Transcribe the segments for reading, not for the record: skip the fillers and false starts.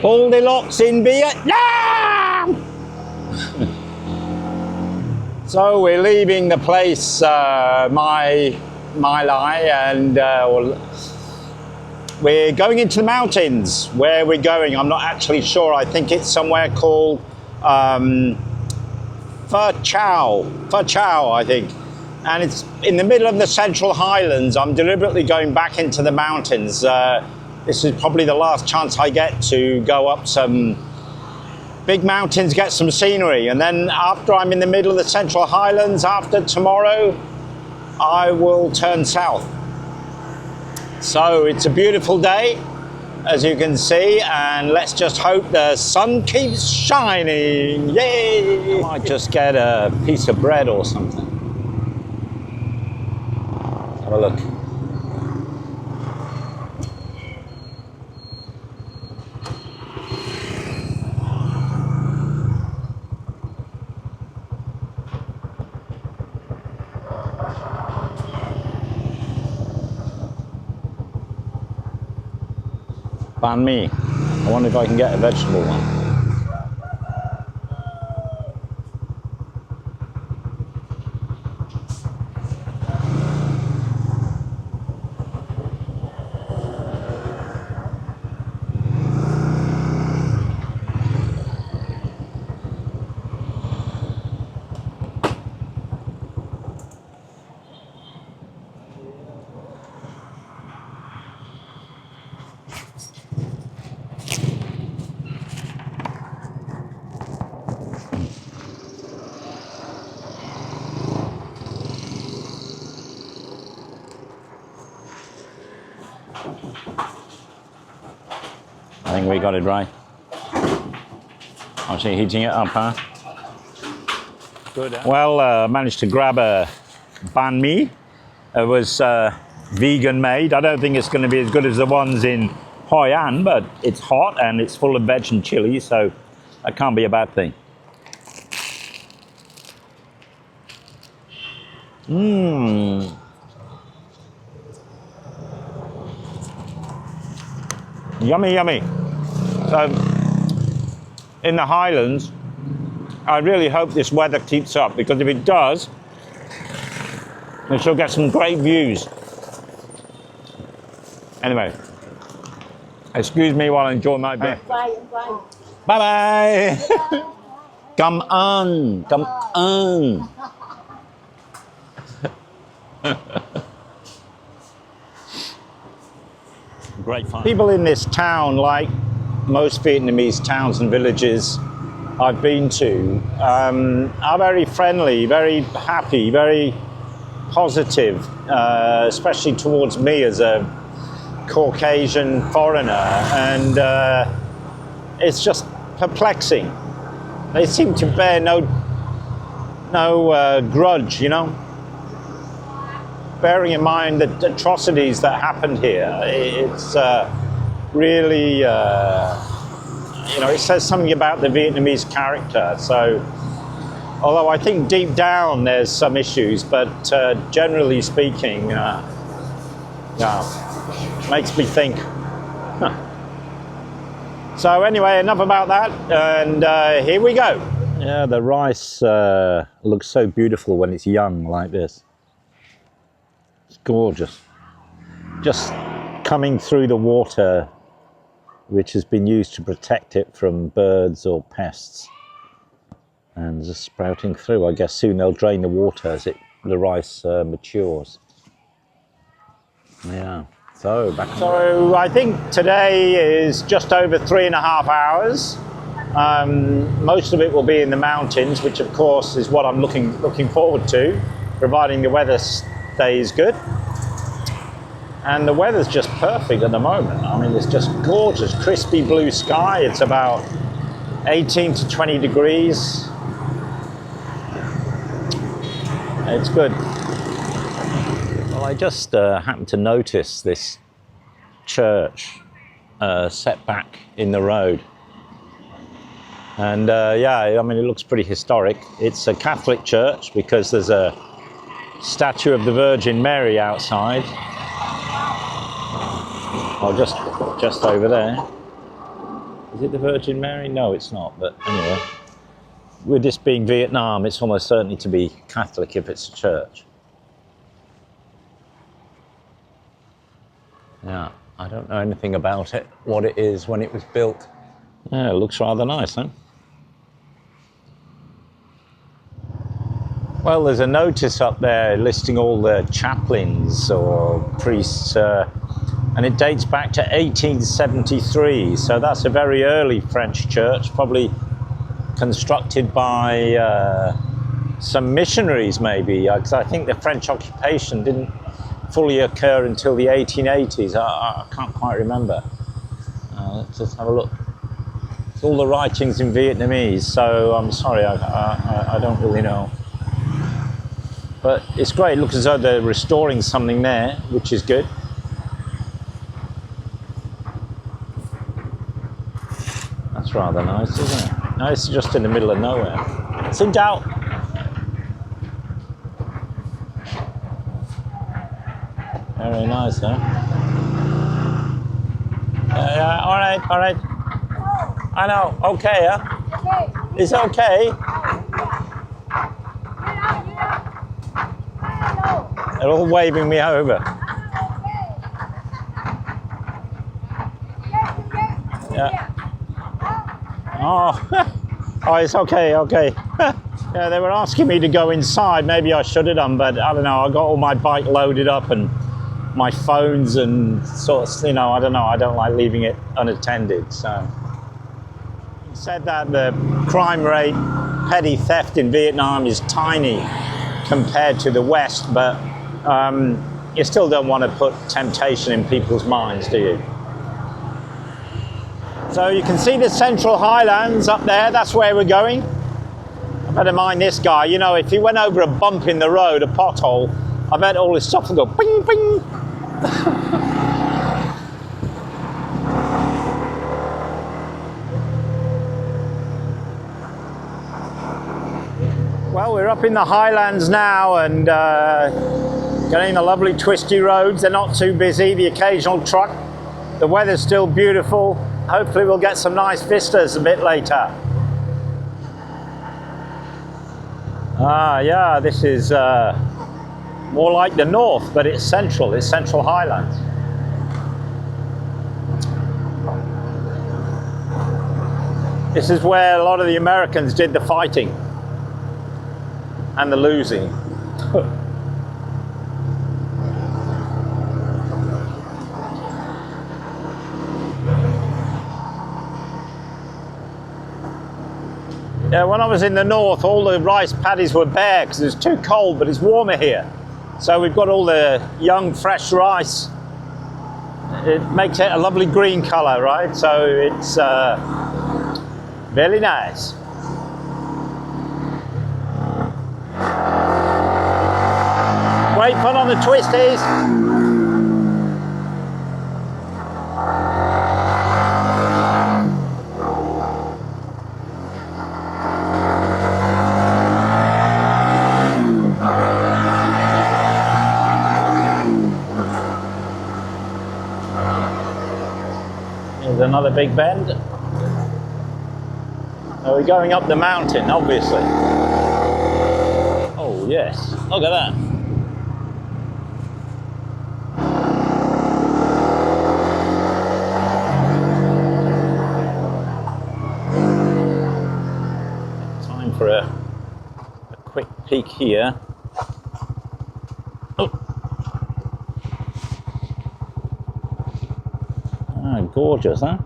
Goldilocks in Vietnam! So we're leaving the place, My Lai, and we're going into the mountains. Where we're going, I'm not actually sure. I think it's somewhere called Pho Chow, I think. And it's in the middle of the Central Highlands. I'm deliberately going back into the mountains. This is probably the last chance I get to go up some big mountains, get some scenery. And then after I'm in the middle of the Central Highlands, after tomorrow, I will turn south. So it's a beautiful day, as you can see, and let's just hope the sun keeps shining. Yay! I might just get a piece of bread or something. Have a look. Banh mi. I wonder if I can get a vegetable one. I think we got it right. Actually heating it up, huh? Good. Huh? Well, managed to grab a banh mi. It was vegan made. I don't think it's going to be as good as the ones in Hoi An, but it's hot and it's full of veg and chili, so that can't be a bad thing. Mmm. Yummy, yummy. So, in the Highlands, I really hope this weather keeps up, because if it does, we shall get some great views. Anyway, excuse me while I enjoy my beer. Bye-bye. Come on, come on. Great fun. People in this town, like most Vietnamese towns and villages I've been to, are very friendly, very happy, very positive, especially towards me as a Caucasian foreigner, and it's just perplexing. They seem to bear no grudge, you know. Bearing in mind the atrocities that happened here, it's really, you know, it says something about the Vietnamese character. So, although I think deep down there's some issues, but generally speaking, yeah, makes me think. Huh. So anyway, enough about that, and here we go. Yeah, the rice looks so beautiful when it's young like this. It's gorgeous. Just coming through the water, which has been used to protect it from birds or pests, and just sprouting through. I guess soon they'll drain the water as the rice matures. Yeah. So back. So I think today is just over 3.5 hours. Most of it will be in the mountains, which of course is what I'm looking forward to, providing the weather stays good. And the weather's just perfect at the moment. I mean, it's just gorgeous, crispy blue sky. It's about 18 to 20 degrees. It's good. Well, I just happened to notice this church set back in the road. And yeah, I mean, it looks pretty historic. It's a Catholic church because there's a statue of the Virgin Mary outside. Oh, just over there. Is it the Virgin Mary? No, it's not, but anyway. With this being Vietnam, it's almost certainly to be Catholic if it's a church. Yeah, I don't know anything about it, what it is, when it was built. Yeah, it looks rather nice, huh? Well, there's a notice up there listing all the chaplains or priests, and it dates back to 1873, so that's a very early French church, probably constructed by some missionaries maybe, because I think the French occupation didn't fully occur until the 1880s. I can't quite remember. Let's just have a look. It's all the writings in Vietnamese, so I'm sorry, I don't really know. But it's great. It looks as though they're restoring something there, which is good. That's rather nice, isn't it? No, it's just in the middle of nowhere. Xin chào. Very nice, huh? Yeah, all right, all right. I know. Okay, huh? It's okay. They're all waving me over. Yeah. Oh, oh, it's okay, okay. Yeah, they were asking me to go inside. Maybe I should have done, but I don't know. I got all my bike loaded up and my phones and sort of, you know, I don't know. I don't like leaving it unattended. So, he said that the crime rate, petty theft in Vietnam is tiny compared to the West, but you still don't want to put temptation in people's minds, do you? So you can see the Central Highlands up there, that's where we're going. I better mind this guy, you know, if he went over a bump in the road, a pothole, I bet all his stuff would go ping, ping. Well, we're up in the Highlands now and getting the lovely twisty roads. They're not too busy, the occasional truck. The weather's still beautiful. Hopefully we'll get some nice vistas a bit later. Ah, yeah, this is more like the north, but it's central. It's Central Highlands. This is where a lot of the Americans did the fighting and the losing. Yeah, when I was in the north, all the rice paddies were bare because it's too cold, but it's warmer here. So we've got all the young, fresh rice. It makes it a lovely green colour, right? So it's very nice. Great fun on the twisties. There's another big bend. So we're going up the mountain, obviously. Oh yes, look at that. Time for a quick peek here. Oh. Ah, gorgeous, huh?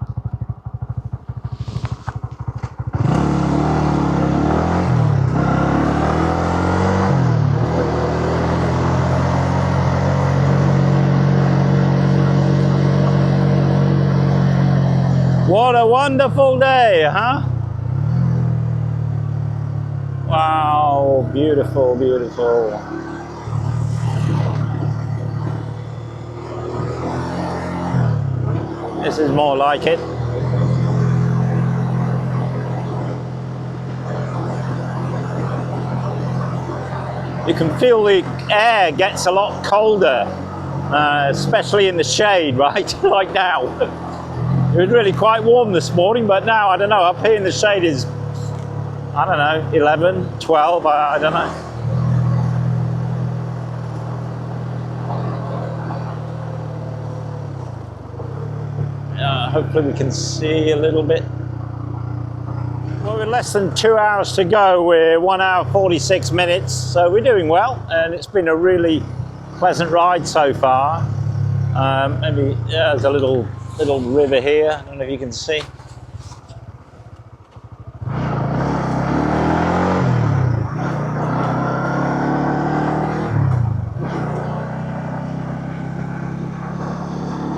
What a wonderful day, huh? Wow, beautiful, beautiful. This is more like it. You can feel the air gets a lot colder, especially in the shade, right? Like now. It was really quite warm this morning, but now, I don't know, up here in the shade is, I don't know, 11, 12, I don't know. Hopefully we can see a little bit. Well, we're less than 2 hours to go. We're 1 hour 46 minutes, so we're doing well, and it's been a really pleasant ride so far. Maybe there's a little river here. I don't know if you can see.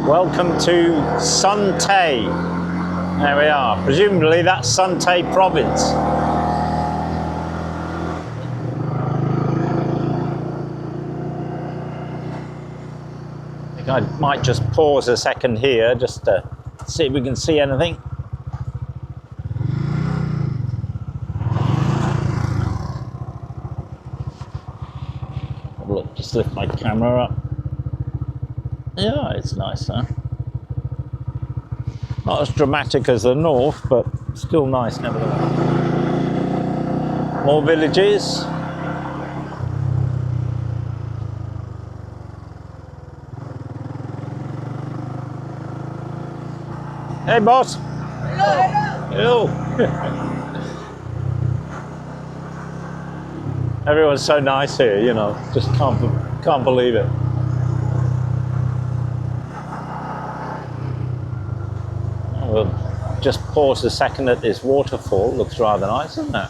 Welcome to Son Tay. There we are. Presumably that's Son Tay province. I think I might just pause a second here just to see if we can see anything. Look, just lift my camera up. Yeah, it's nice, huh? Not as dramatic as the north, but still nice nevertheless. More villages. Hey, boss. Hello. Hello. Everyone's so nice here, you know. Just can't believe it. We'll just pause a second at this waterfall. Looks rather nice, doesn't it?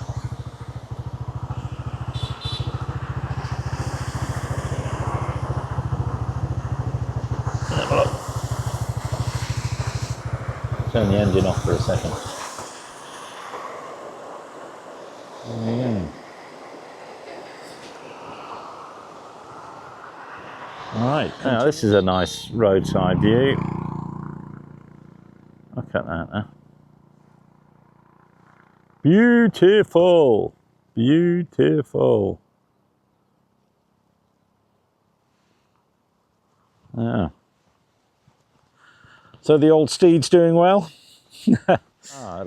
Have a look. Turn the engine off for a second. Right, now this is a nice roadside view. Look at that, huh? Beautiful, beautiful. Yeah. So the old steed's doing well? At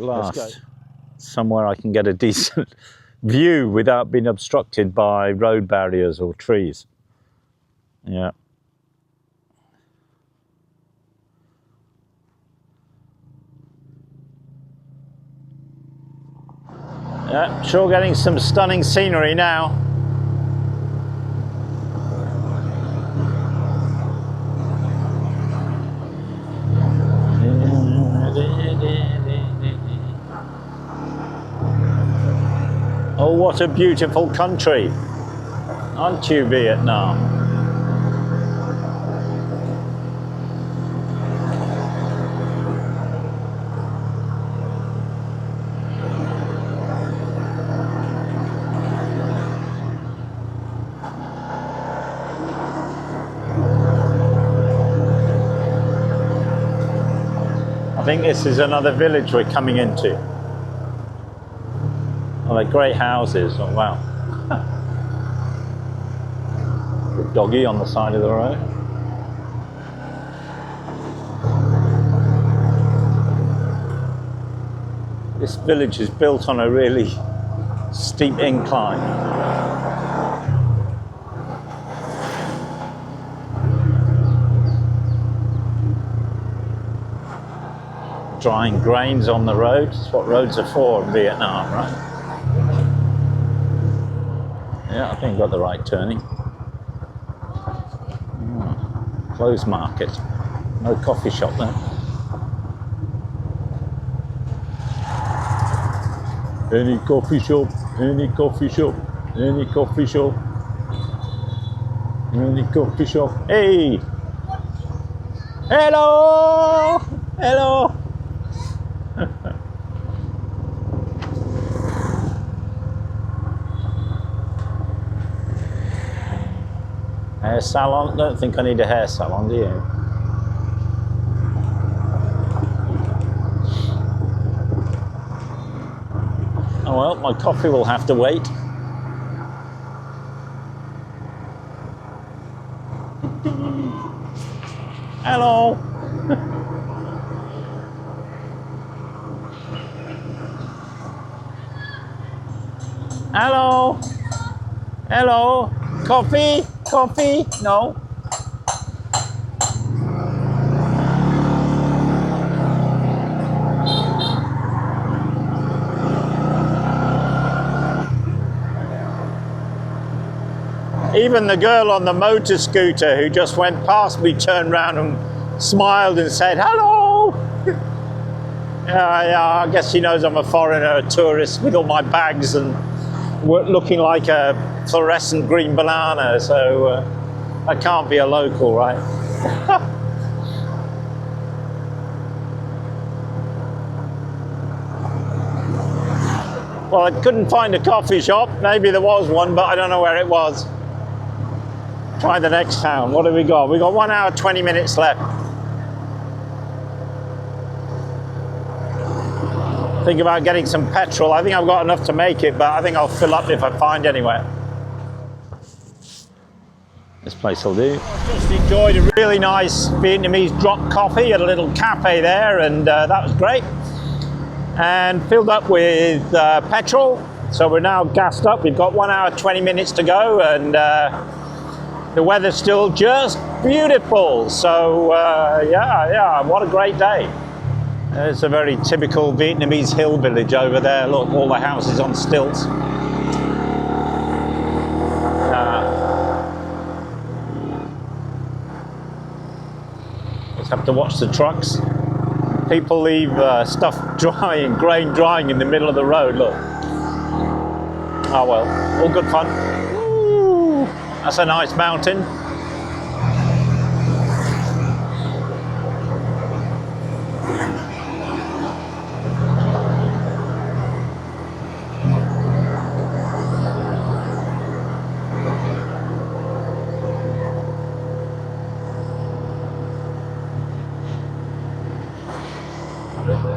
last, somewhere I can get a decent view without being obstructed by road barriers or trees. Yeah. Yeah, sure getting some stunning scenery now. Oh, what a beautiful country. Aren't you, Vietnam? I think this is another village we're coming into. Oh, they're great houses. Oh, wow. The doggy on the side of the road. This village is built on a really steep incline. Drying grains on the road. That's what roads are for in Vietnam, right? Yeah, I think I've got the right turning. Closed market. No coffee shop there. Any coffee shop, any coffee shop, any coffee shop, any coffee shop. Hey! Hello! Hello! Hair salon? Don't think I need a hair salon, do you? Oh well, my coffee will have to wait. Hello! Hello. Hello. Coffee? Coffee? No. Even the girl on the motor scooter who just went past me turned around and smiled and said, hello. Yeah, I guess she knows I'm a foreigner, a tourist with all my bags and looking like a fluorescent green banana, so I can't be a local, right? Well, I couldn't find a coffee shop. Maybe there was one, but I don't know where it was. Try the next town. What have we got? We've got 1 hour, 20 minutes left. Think about getting some petrol. I think I've got enough to make it, but I think I'll fill up if I find anywhere. This place will do. Just enjoyed a really nice Vietnamese drop coffee at a little cafe there, and that was great. And filled up with petrol. So we're now gassed up. We've got 1 hour, 20 minutes to go, and the weather's still just beautiful. So yeah, what a great day. It's a very typical Vietnamese hill village over there. Look, all the houses on stilts. Just have to watch the trucks. People leave stuff drying, grain drying in the middle of the road, look. Oh well, all good fun. Ooh, that's a nice mountain.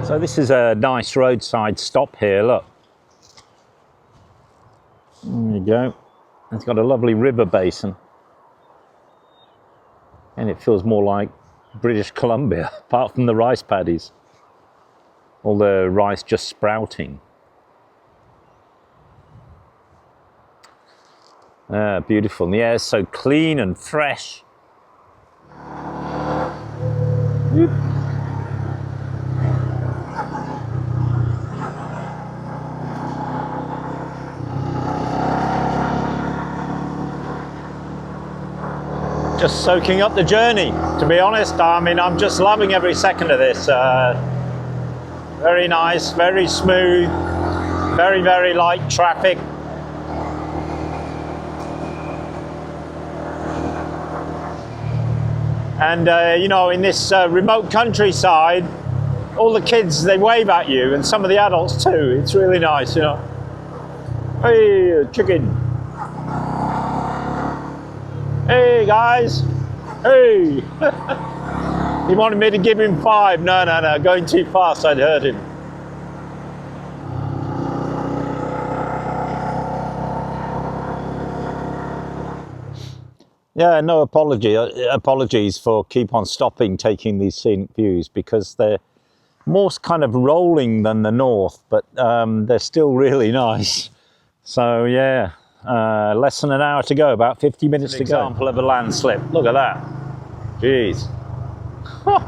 So this is a nice roadside stop here, look. There you go. It's got a lovely river basin. And it feels more like British Columbia, apart from the rice paddies. All the rice just sprouting. Ah, beautiful. And the air's so clean and fresh. Whoop. Just soaking up the journey, to be honest. I mean, I'm just loving every second of this. Very nice, very smooth, very, very light traffic. And, you know, in this remote countryside, all the kids, they wave at you, and some of the adults too. It's really nice, you know. Hey, chicken. Hey guys, hey! He wanted me to give him 5. No, going too fast, I'd hurt him. Yeah, no apologies for keep on stopping, taking these scenic views, because they're more kind of rolling than the north, but they're still really nice. So yeah. Less than an hour to go, about 50 minutes to go. Example of a landslip. Look at that. Jeez. Huh.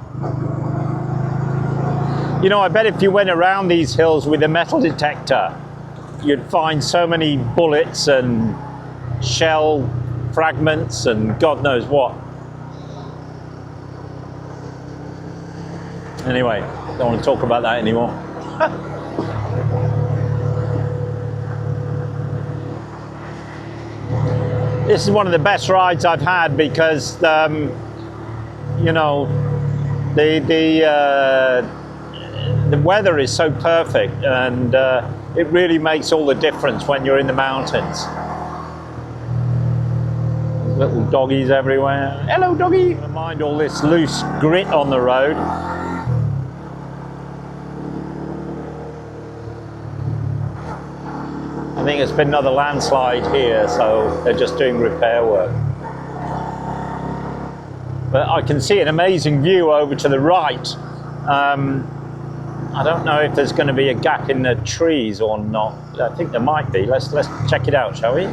You know, I bet if you went around these hills with a metal detector, you'd find so many bullets and shell fragments and God knows what. Anyway, don't want to talk about that anymore. This is one of the best rides I've had because, you know, the weather is so perfect, and it really makes all the difference when you're in the mountains. There's little doggies everywhere. Hello, doggy. Don't mind all this loose grit on the road. I think it's been another landslide here, so they're just doing repair work. But I can see an amazing view over to the right. I don't know if there's going to be a gap in the trees or not. I think there might be. Let's check it out, shall we?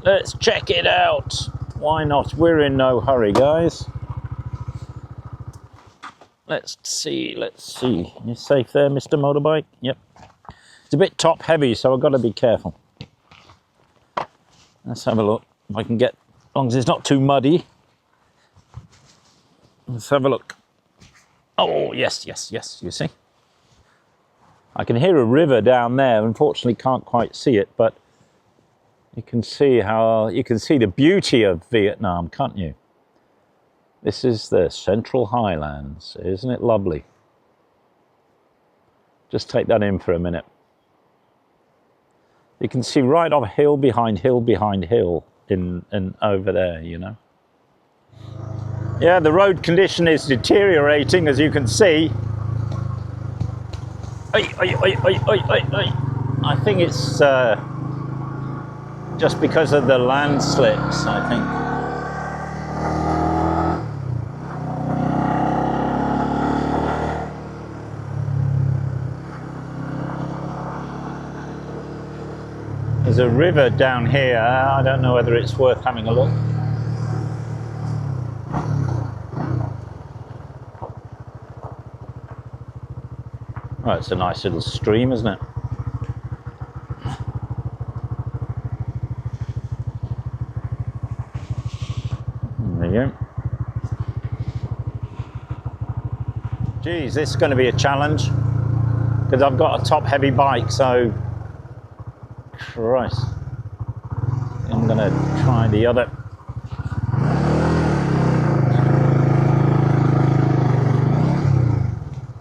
Let's check it out. Why not? We're in no hurry, guys. Let's see. You safe there, Mr. Motorbike? Yep. It's a bit top heavy, so I've got to be careful. Let's have a look if I can get, as long as it's not too muddy. Let's have a look. Oh, yes, you see. I can hear a river down there. Unfortunately, can't quite see it, but you can see the beauty of Vietnam, can't you? This is the Central Highlands. Isn't it lovely? Just take that in for a minute. You can see right off hill behind hill behind hill in over there, you know. Yeah, the road condition is deteriorating, as you can see. I think it's just because of the landslips, I think. There's a river down here. I don't know whether it's worth having a look. Oh, it's a nice little stream, isn't it? There you go. Geez, this is going to be a challenge because I've got a top-heavy bike, so Christ. I'm going to try the other.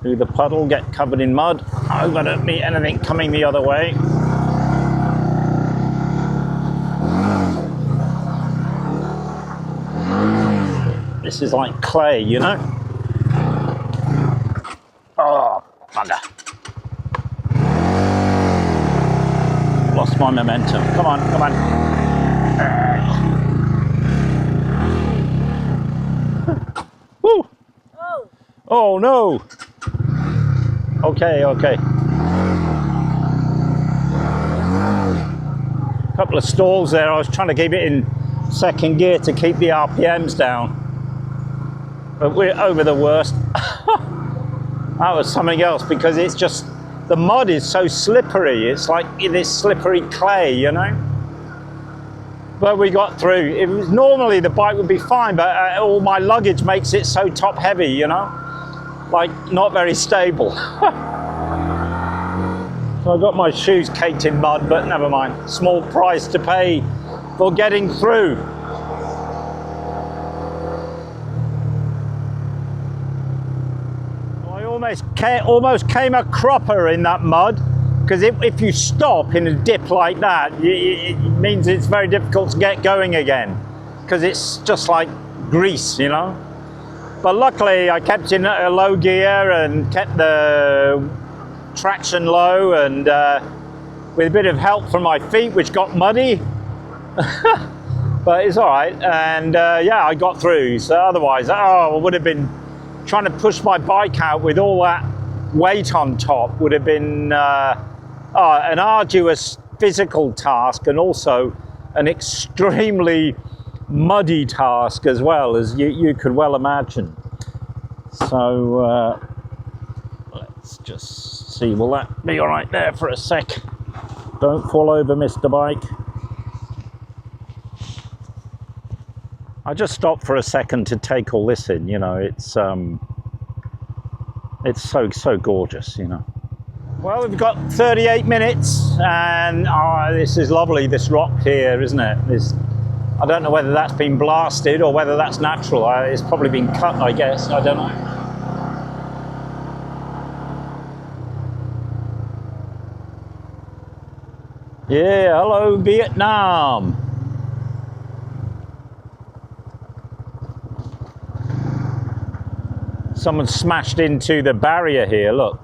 Through the puddle, get covered in mud. I hope I don't meet anything coming the other way. This is like clay, you know? Oh, thunder. Lost my momentum. Come on, come on. Woo! Oh. Oh no! Okay. Couple of stalls there. I was trying to keep it in second gear to keep the RPMs down. But we're over the worst. That was something else because it's just, the mud is so slippery. It's like this slippery clay, you know? But we got through. It was, normally the bike would be fine, but all my luggage makes it so top heavy, you know? Like, not very stable. So I got my shoes caked in mud, but never mind. Small price to pay for getting through. I almost came a cropper in that mud, because if you stop in a dip like that, it means it's very difficult to get going again, because it's just like grease, you know. But luckily I kept in a low gear and kept the traction low, and with a bit of help from my feet, which got muddy. But it's all right, and yeah, I got through. So otherwise, I would have been trying to push my bike out with all that weight on top would have been an arduous physical task, and also an extremely muddy task as well, as you could well imagine. So let's just see, will that be all right there for a sec? Don't fall over, Mr. Bike. I just stopped for a second to take all this in, you know. It's so gorgeous, you know. Well, we've got 38 minutes, and this is lovely, this rock here, isn't it? I don't know whether that's been blasted or whether that's natural. It's probably been cut, I guess. I don't know. Yeah, hello, Vietnam. Someone smashed into the barrier here, look.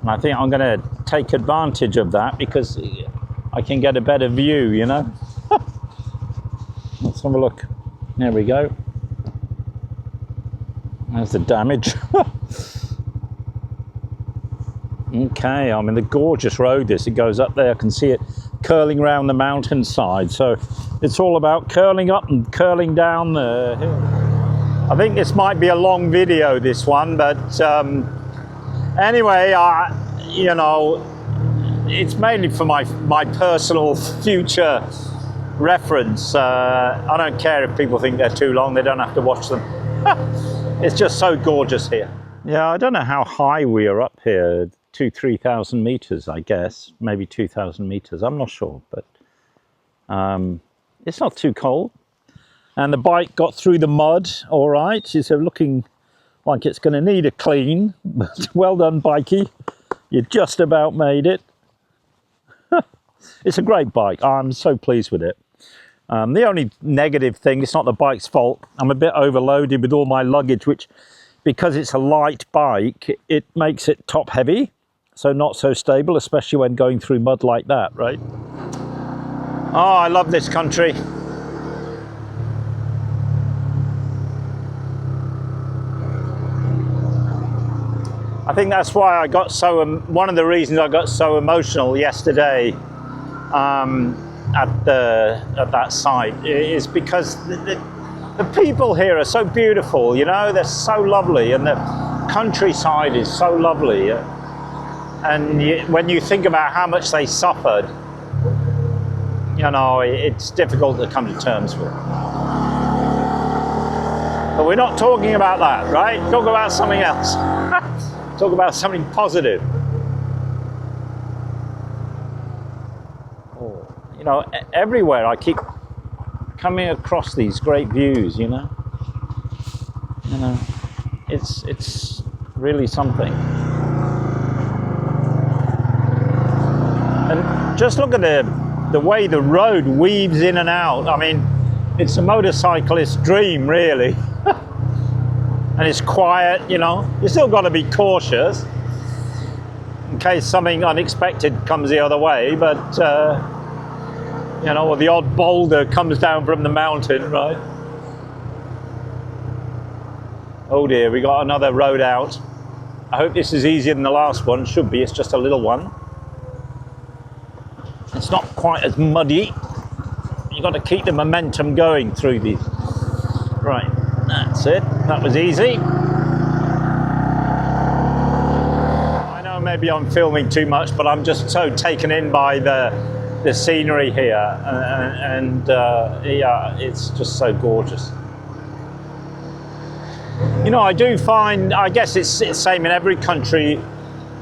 And I think I'm going to take advantage of that because I can get a better view, you know. Let's have a look. There we go. There's the damage. Okay, I'm in the gorgeous road. It goes up there. I can see it curling around the mountainside. So it's all about curling up and curling down the hill. I think this might be a long video, this one, but anyway, you know, it's mainly for my personal future reference. I don't care if people think they're too long. They don't have to watch them. It's just so gorgeous here. Yeah, I don't know how high we are up here. 2,000-3,000 meters, I guess, maybe 2,000 meters. I'm not sure, but it's not too cold. And the bike got through the mud all right. It's looking like it's going to need a clean, but well done, bikey. You just about made it. It's a great bike. I'm so pleased with it. The only negative thing, it's not the bike's fault. I'm a bit overloaded with all my luggage, which, because it's a light bike, it makes it top heavy. So not so stable, especially when going through mud like that, right? Oh, I love this country. I think that's why I got so, one of the reasons I got so emotional yesterday at that site is because the people here are so beautiful, you know, they're so lovely, and the countryside is so lovely. And when you think about how much they suffered, you know, it's difficult to come to terms with. But we're not talking about that, right? Talk about something else. Talk about something positive. You know, everywhere I keep coming across these great views, you know. You know, it's really something. And just look at the way the road weaves in and out. I mean, it's a motorcyclist's dream, really. And it's quiet, you know. You still got to be cautious in case something unexpected comes the other way, but you know, or the odd boulder comes down from the mountain, right? Oh dear, we got another road out. I hope this is easier than the last one. Should be, it's just a little one. It's not quite as muddy. You've got to keep the momentum going through these. Right, that's it. That was easy. I know maybe I'm filming too much, but I'm just so taken in by the scenery here, and yeah, it's just so gorgeous. You know, I do find, I guess it's the same in every country,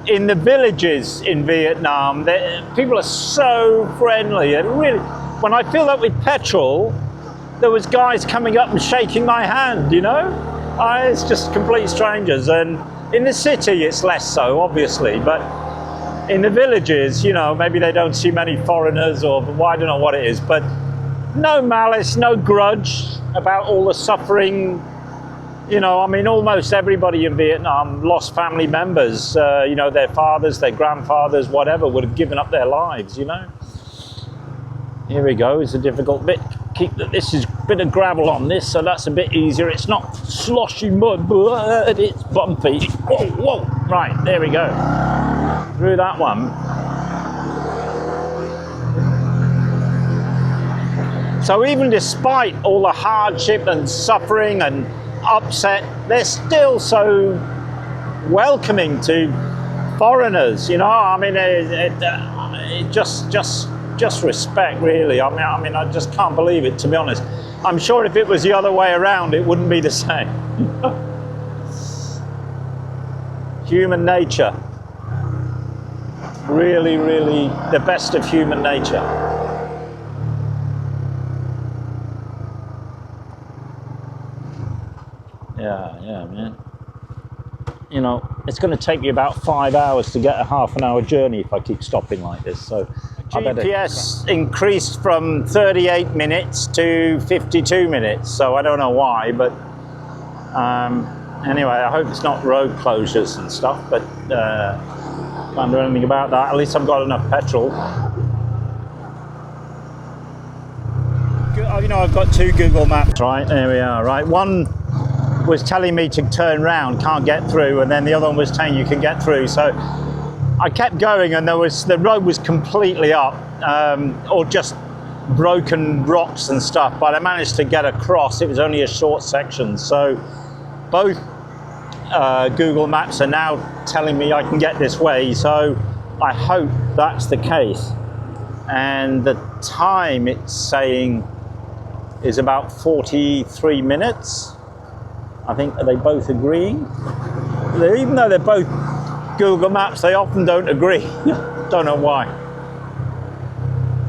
in the villages in Vietnam, people are so friendly. And really, when I filled up with petrol, there was guys coming up and shaking my hand, you know? It's just complete strangers. And in the city, it's less so, obviously, but in the villages, you know, maybe they don't see many foreigners, or well, I don't know what it is, but no malice, no grudge about all the suffering. You know, I mean, almost everybody in Vietnam lost family members, you know, their fathers, their grandfathers, whatever, would have given up their lives, you know. Here we go, it's a difficult bit. This is a bit of gravel on this, so that's a bit easier. It's not sloshy mud, but it's bumpy. Whoa, whoa, right, there we go. Through that one. So even despite all the hardship and suffering and upset, they're still so welcoming to foreigners, you know. I mean, it just respect, really. I mean, I just can't believe it, to be honest. I'm sure if it was the other way around, it wouldn't be the same. Human nature. Really, really the best of human nature. Yeah, man. You know, it's going to take me about 5 hours to get a half-an-hour journey if I keep stopping like this. So GPS increased from 38 minutes to 52 minutes. So I don't know why, but anyway, I hope it's not road closures and stuff, but can't do anything about that. At least I've got enough petrol. You know, I've got two Google Maps. Right, there we are. Right, one was telling me to turn round, can't get through, and then the other one was saying you can get through. So I kept going, and the road was completely up, or just broken rocks and stuff, but I managed to get across. It was only a short section, so both Google Maps are now telling me I can get this way, so I hope that's the case. And the time it's saying is about 43 minutes. I think, are they both agreeing? Even though they're both Google Maps, they often don't agree. Don't know why.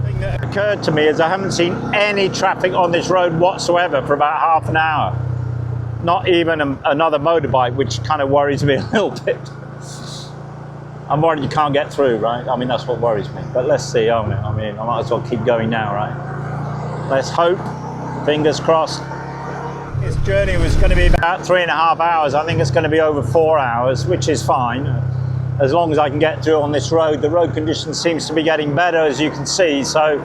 The thing that occurred to me is I haven't seen any traffic on this road whatsoever for about half an hour. Not even another motorbike, which kind of worries me a little bit. I'm worried you can't get through, right? I mean, that's what worries me. But let's see. I mean, I might as well keep going now, right? Let's hope. Fingers crossed. This journey was going to be about 3.5 hours. I think it's going to be over 4 hours, which is fine, as long as I can get through on this road. The road condition seems to be getting better, as you can see, so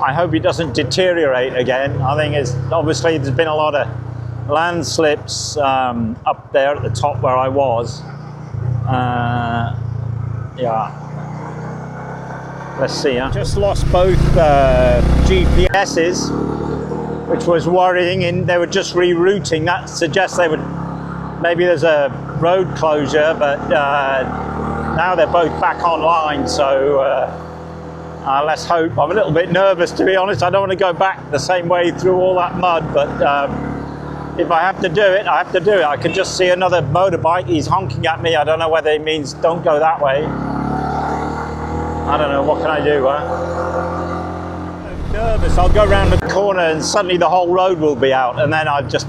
I hope it doesn't deteriorate again. I think it's obviously there's been a lot of landslips up there at the top where I was. Yeah. Let's see. I just lost both GPSs, which was worrying, and they were just rerouting. That suggests they would, maybe there's a road closure, but now they're both back online, so let's hope. I'm a little bit nervous, to be honest. I don't want to go back the same way through all that mud, but if I have to do it, I have to do it. I can just see another motorbike. He's honking at me. I don't know whether he means don't go that way. I don't know, what can I do, huh? I'm nervous. I'll go around the corner and suddenly the whole road will be out, and then I just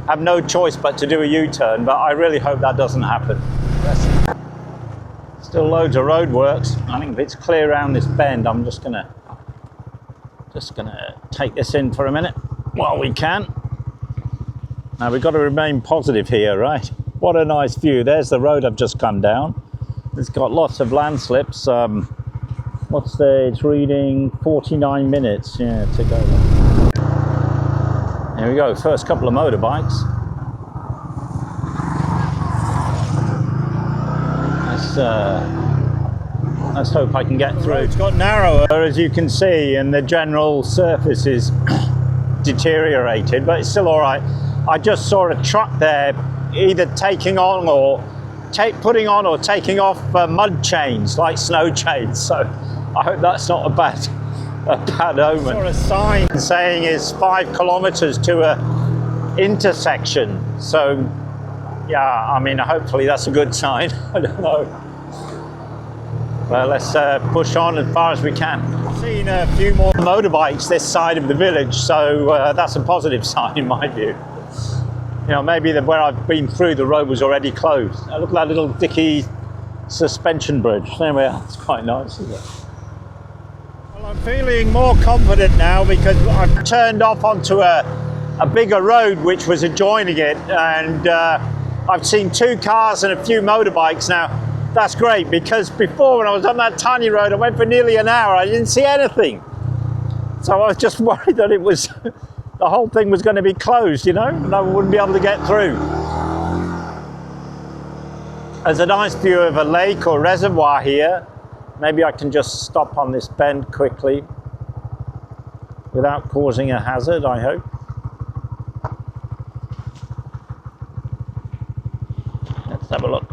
have no choice but to do a U-turn, but I really hope that doesn't happen. Still loads of roadworks. I think if it's clear around this bend, I'm just gonna take this in for a minute while we can. Now we've got to remain positive here, right? What a nice view. There's the road I've just come down. It's got lots of landslips. It's reading 49 minutes, yeah, to go. Here we go, first couple of motorbikes. Let's hope I can get through. It's got narrower, as you can see, and the general surface is deteriorated, but it's still all right. I just saw a truck there, either taking on or putting on or taking off mud chains, like snow chains. So I hope that's not a bad omen. I saw a sign saying it's 5 kilometers to a intersection. So yeah, I mean, hopefully that's a good sign. I don't know. Well, let's push on as far as we can. I've seen a few more motorbikes this side of the village, so that's a positive sign in my view. You know, maybe where I've been through, the road was already closed. Look at that little dicky suspension bridge. There we are. It's quite nice, isn't it? Well, I'm feeling more confident now because I've turned off onto a bigger road which was adjoining it, and I've seen 2 cars and a few motorbikes now. That's great, because before when I was on that tiny road, I went for nearly an hour. I didn't see anything. So I was just worried that it was... the whole thing was going to be closed, you know, and I wouldn't be able to get through. There's a nice view of a lake or reservoir here. Maybe I can just stop on this bend quickly without causing a hazard, I hope. Let's have a look.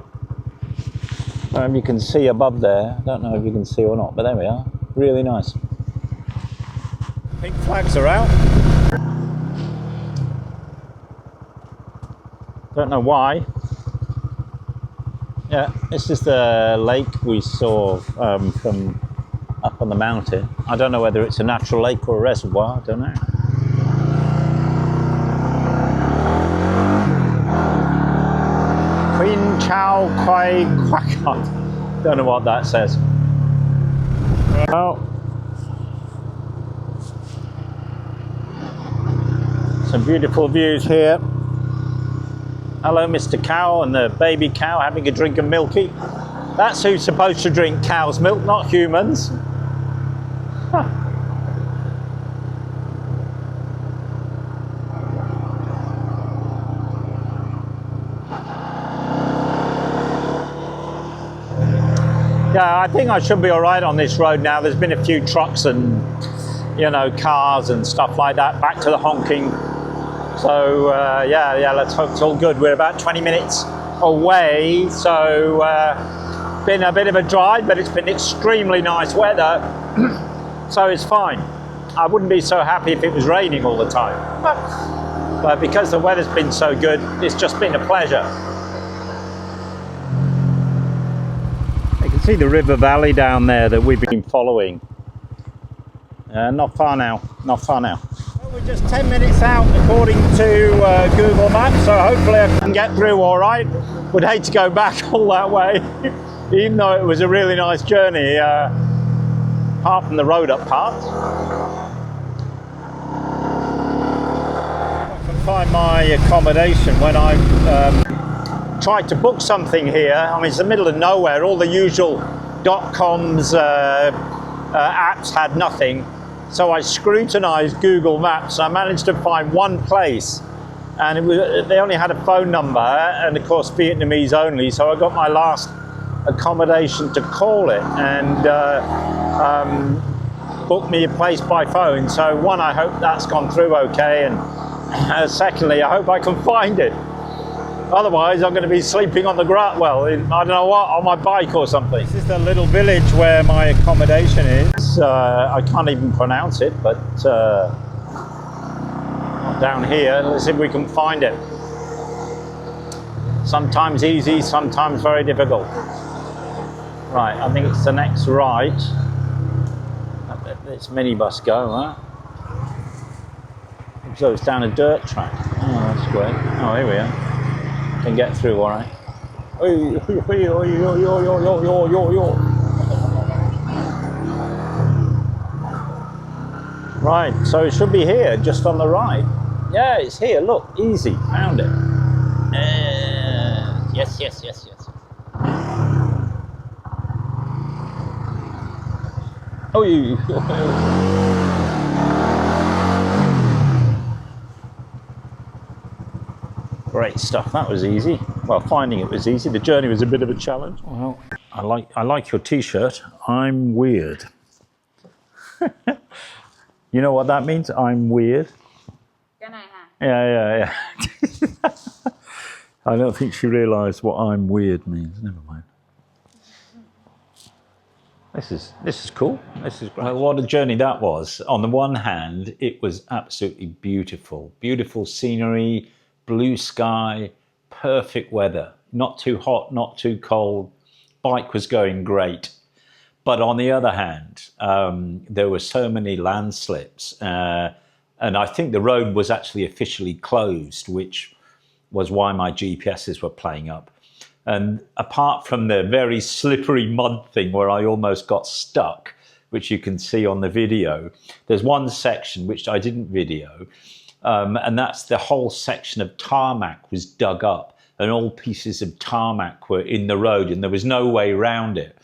You can see above there. I don't know if you can see or not, but there we are. Really nice. Pink flags are out. Don't know why. Yeah, this is the lake we saw from up on the mountain. I don't know whether it's a natural lake or a reservoir, I don't know. Queen Chow Quai Quack. Don't know what that says. Well, some beautiful views here. Hello, Mr. Cow and the baby cow having a drink of milky. That's who's supposed to drink cow's milk, not humans. Huh. Yeah, I think I should be all right on this road now. There's been a few trucks and, you know, cars and stuff like that. Back to the honking. So, yeah, let's hope it's all good. We're about 20 minutes away. So, been a bit of a drive, but it's been extremely nice weather. So it's fine. I wouldn't be so happy if it was raining all the time. But because the weather's been so good, it's just been a pleasure. You can see the river valley down there that we've been following. Not far now, not far now. Well, we're just 10 minutes out according to Google Maps, so hopefully I can get through all right. Would hate to go back all that way, even though it was a really nice journey, apart from the road up parts. I can find my accommodation when I've tried to book something here. I mean, it's the middle of nowhere. All the usual .coms apps had nothing. So I scrutinized Google Maps. I managed to find one place, and they only had a phone number, and of course Vietnamese only. So I got my last accommodation to call it, and booked me a place by phone. So one, I hope that's gone through okay, and secondly, I hope I can find it. Otherwise, I'm going to be sleeping on the ground. Well, I don't know what, on my bike or something. This is the little village where my accommodation is. I can't even pronounce it, but down here. Let's see if we can find it. Sometimes easy, sometimes very difficult. Right, I think it's the next right. Let this minibus go, huh? So it's down a dirt track. Oh, that's great. Oh, here we are. Can get through all right. Right, so it should be here, just on the right. Yeah, it's here, look, easy, found it. Yes. Oh, you. Great stuff. That was easy. Well, finding it was easy. The journey was a bit of a challenge. Well, I like your T-shirt. I'm weird. You know what that means? I'm weird. Yeah. I don't think she realised what I'm weird means. Never mind. This is cool. This is great. What a journey that was. On the one hand, it was absolutely beautiful. Beautiful scenery, blue sky, perfect weather. Not too hot, not too cold. Bike was going great. But on the other hand, there were so many landslips. And I think the road was actually officially closed, which was why my GPSs were playing up. And apart from the very slippery mud thing where I almost got stuck, which you can see on the video, there's one section which I didn't video, and that's the whole section of tarmac was dug up, and all pieces of tarmac were in the road, and there was no way around it.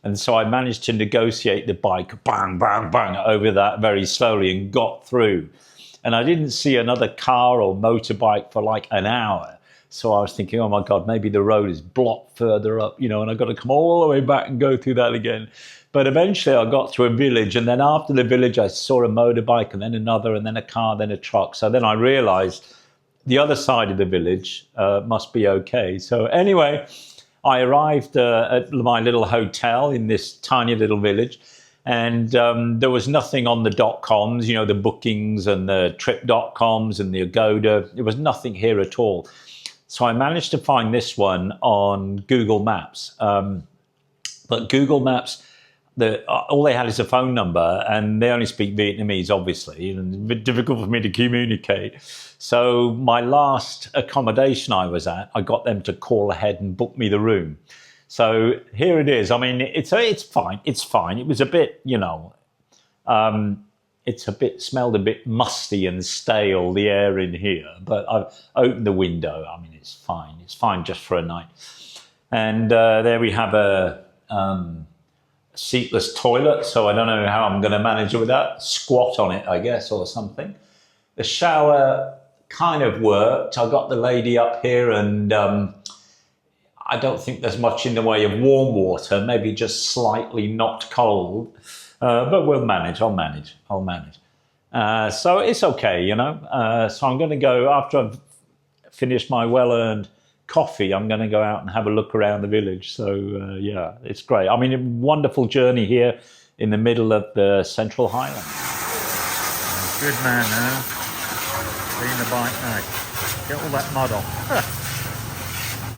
And so I managed to negotiate the bike, bang, bang, bang, over that very slowly and got through. And I didn't see another car or motorbike for like an hour. So I was thinking, oh my God, maybe the road is blocked further up, you know, and I've got to come all the way back and go through that again. But eventually I got to a village, and then after the village, I saw a motorbike, and then another, and then a car, then a truck. So then I realized the other side of the village must be okay. So anyway, I arrived at my little hotel in this tiny little village, and there was nothing on the .coms, you know, the bookings and the trip.coms and the Agoda. There was nothing here at all. So I managed to find this one on Google Maps. But Google Maps, all they had is a phone number, and they only speak Vietnamese, obviously, and it's a bit difficult for me to communicate. So my last accommodation I was at, I got them to call ahead and book me the room. So here it is. I mean, it's fine. It's fine. It was a bit, you know, smelled a bit musty and stale, the air in here. But I've opened the window. I mean, it's fine. It's fine just for a night. And there we have a seatless toilet. So I don't know how I'm going to manage it with that. Squat on it, I guess, or something. The shower kind of worked. I got the lady up here, and I don't think there's much in the way of warm water, maybe just slightly not cold, but we'll manage. I'll manage. So it's okay, you know. So I'm going to go, after I've finished my well-earned coffee, I'm going to go out and have a look around the village. So yeah, it's great. I mean, a wonderful journey here in the middle of the Central Highlands. Good man, huh? Clean the bike now. Get all that mud off.